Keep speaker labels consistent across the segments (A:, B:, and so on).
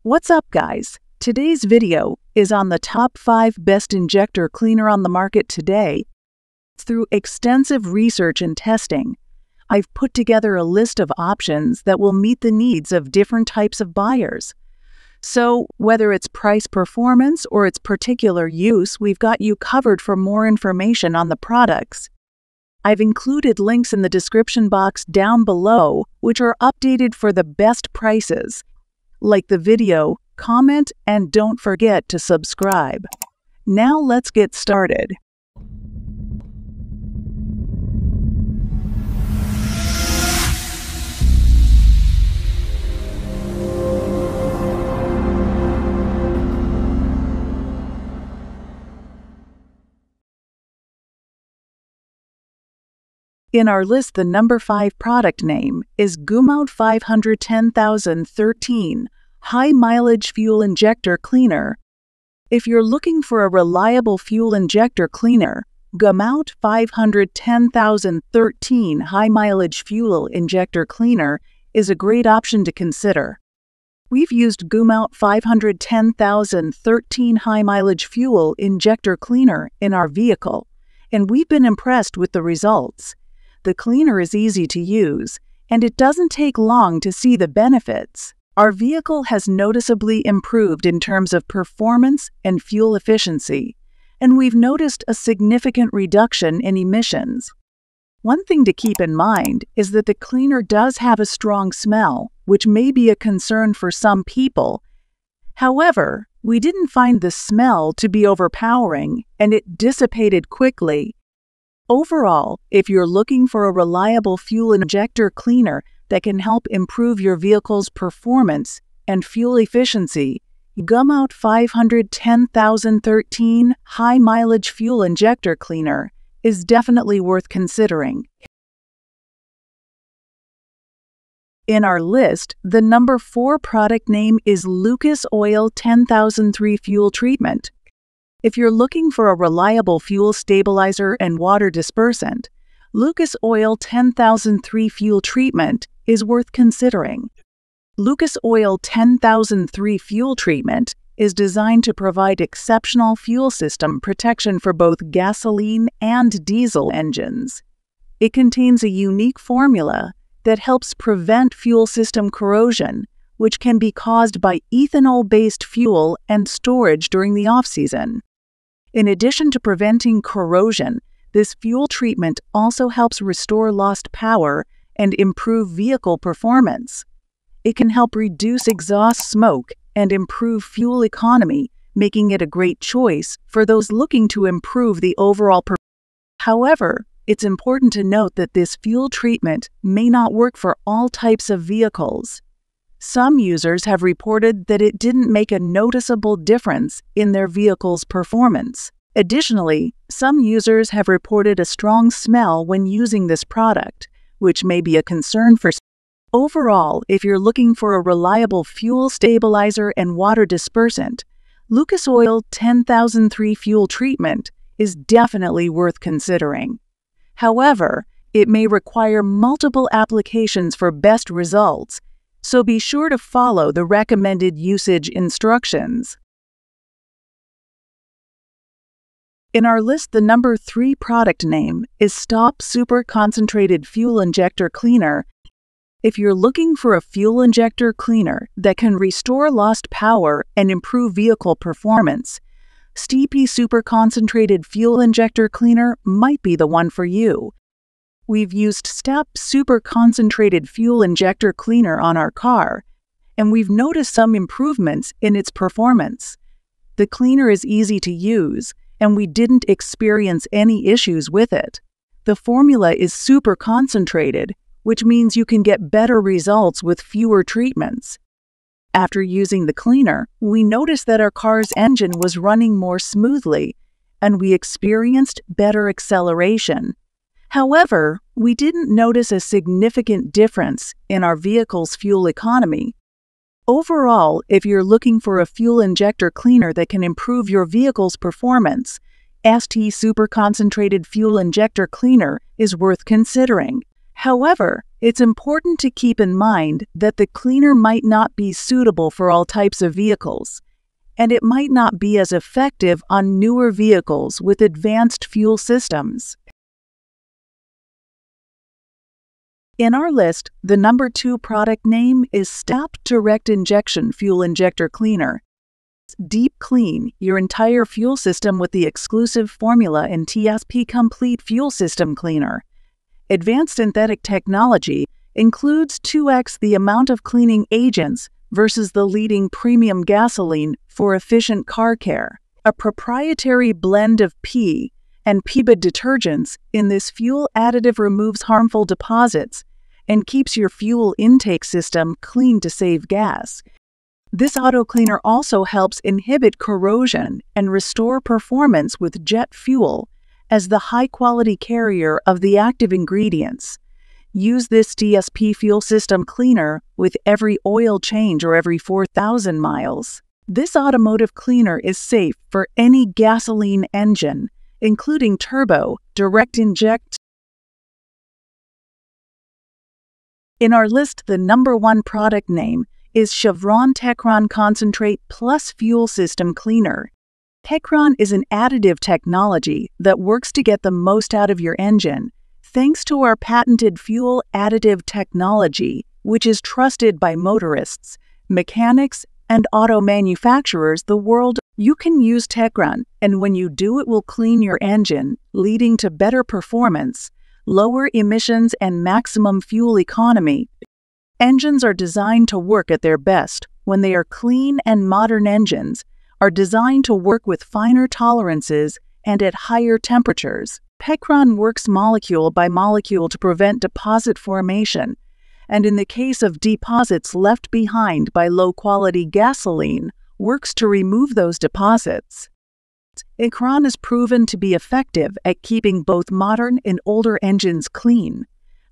A: What's up, guys? Today's video is on the top 5 best injector cleaner on the market today. Through extensive research and testing, I've put together a list of options that will meet the needs of different types of buyers. So, whether it's price performance or its particular use, we've got you covered. For more information on the products, I've included links in the description box down below, which are updated for the best prices. Like the video, comment, and don't forget to subscribe. Now let's get started. In our list, the number 5 product name is Gumout 510013 High Mileage Fuel Injector Cleaner. If you're looking for a reliable fuel injector cleaner, Gumout 510013 High Mileage Fuel Injector Cleaner is a great option to consider. We've used Gumout 510013 High Mileage Fuel Injector Cleaner in our vehicle, and we've been impressed with the results. The cleaner is easy to use, and it doesn't take long to see the benefits. Our vehicle has noticeably improved in terms of performance and fuel efficiency, and we've noticed a significant reduction in emissions. One thing to keep in mind is that the cleaner does have a strong smell, which may be a concern for some people. However, we didn't find the smell to be overpowering, and it dissipated quickly. Overall, if you're looking for a reliable fuel injector cleaner that can help improve your vehicle's performance and fuel efficiency, Gumout 510013 High Mileage Fuel Injector Cleaner is definitely worth considering. In our list, the number 4 product name is Lucas Oil 10003 Fuel Treatment. If you're looking for a reliable fuel stabilizer and water dispersant, Lucas Oil 10003 Fuel Treatment is worth considering. Lucas Oil 10003 Fuel Treatment is designed to provide exceptional fuel system protection for both gasoline and diesel engines. It contains a unique formula that helps prevent fuel system corrosion, which can be caused by ethanol-based fuel and storage during the off-season. In addition to preventing corrosion, this fuel treatment also helps restore lost power and improve vehicle performance. It can help reduce exhaust smoke and improve fuel economy, making it a great choice for those looking to improve the overall performance. However, it's important to note that this fuel treatment may not work for all types of vehicles. Some users have reported that it didn't make a noticeable difference in their vehicle's performance. Additionally, some users have reported a strong smell when using this product, which may be a concern for some. Overall, if you're looking for a reliable fuel stabilizer and water dispersant, Lucas Oil 10003 Fuel Treatment is definitely worth considering. However, it may require multiple applications for best results, so be sure to follow the recommended usage instructions. In our list, the number 3 product name is Stop Super Concentrated Fuel Injector Cleaner. If you're looking for a fuel injector cleaner that can restore lost power and improve vehicle performance, Stop Super Concentrated Fuel Injector Cleaner might be the one for you. We've used Stop Super Concentrated Fuel Injector Cleaner on our car, and we've noticed some improvements in its performance. The cleaner is easy to use, and we didn't experience any issues with it. The formula is super concentrated, which means you can get better results with fewer treatments. After using the cleaner, we noticed that our car's engine was running more smoothly, and we experienced better acceleration. However, we didn't notice a significant difference in our vehicle's fuel economy. Overall, if you're looking for a fuel injector cleaner that can improve your vehicle's performance, ST Super Concentrated Fuel Injector Cleaner is worth considering. However, it's important to keep in mind that the cleaner might not be suitable for all types of vehicles, and it might not be as effective on newer vehicles with advanced fuel systems. In our list, the number 2 product name is Stop Direct Injection Fuel Injector Cleaner. Deep clean your entire fuel system with the exclusive formula in TSP Complete Fuel System Cleaner. Advanced synthetic technology includes 2x the amount of cleaning agents versus the leading premium gasoline for efficient car care. A proprietary blend of P and PBA detergents in this fuel additive removes harmful deposits and keeps your fuel intake system clean to save gas. This auto cleaner also helps inhibit corrosion and restore performance with jet fuel as the high-quality carrier of the active ingredients. Use this TSP fuel system cleaner with every oil change or every 4,000 miles. This automotive cleaner is safe for any gasoline engine, including turbo, direct inject. In our list, the number 1 product name is Chevron Techron Concentrate Plus Fuel System Cleaner. Techron is an additive technology that works to get the most out of your engine, thanks to our patented fuel additive technology, which is trusted by motorists, mechanics, and auto manufacturers the world. You can use Techron, and when you do, it will clean your engine, leading to better performance, lower emissions, and maximum fuel economy. Engines are designed to work at their best when they are clean, and modern engines are designed to work with finer tolerances and at higher temperatures. Techron works molecule by molecule to prevent deposit formation, and in the case of deposits left behind by low-quality gasoline, works to remove those deposits. Techron is proven to be effective at keeping both modern and older engines clean.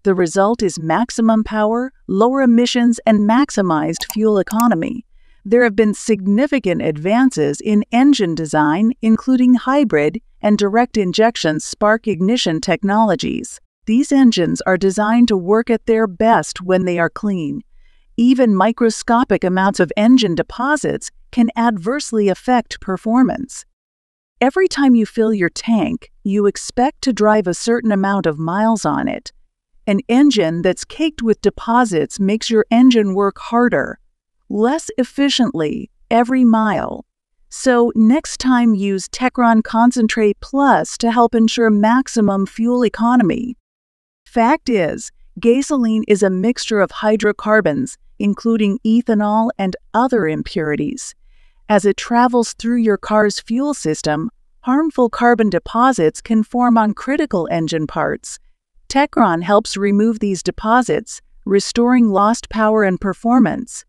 A: The result is maximum power, lower emissions, and maximized fuel economy. There have been significant advances in engine design, including hybrid and direct injection spark ignition technologies. These engines are designed to work at their best when they are clean. Even microscopic amounts of engine deposits can adversely affect performance. Every time you fill your tank, you expect to drive a certain amount of miles on it. An engine that's caked with deposits makes your engine work harder, less efficiently every mile. So next time, use Techron Concentrate Plus to help ensure maximum fuel economy. Fact is, gasoline is a mixture of hydrocarbons, including ethanol and other impurities. As it travels through your car's fuel system, harmful carbon deposits can form on critical engine parts. Techron helps remove these deposits, restoring lost power and performance.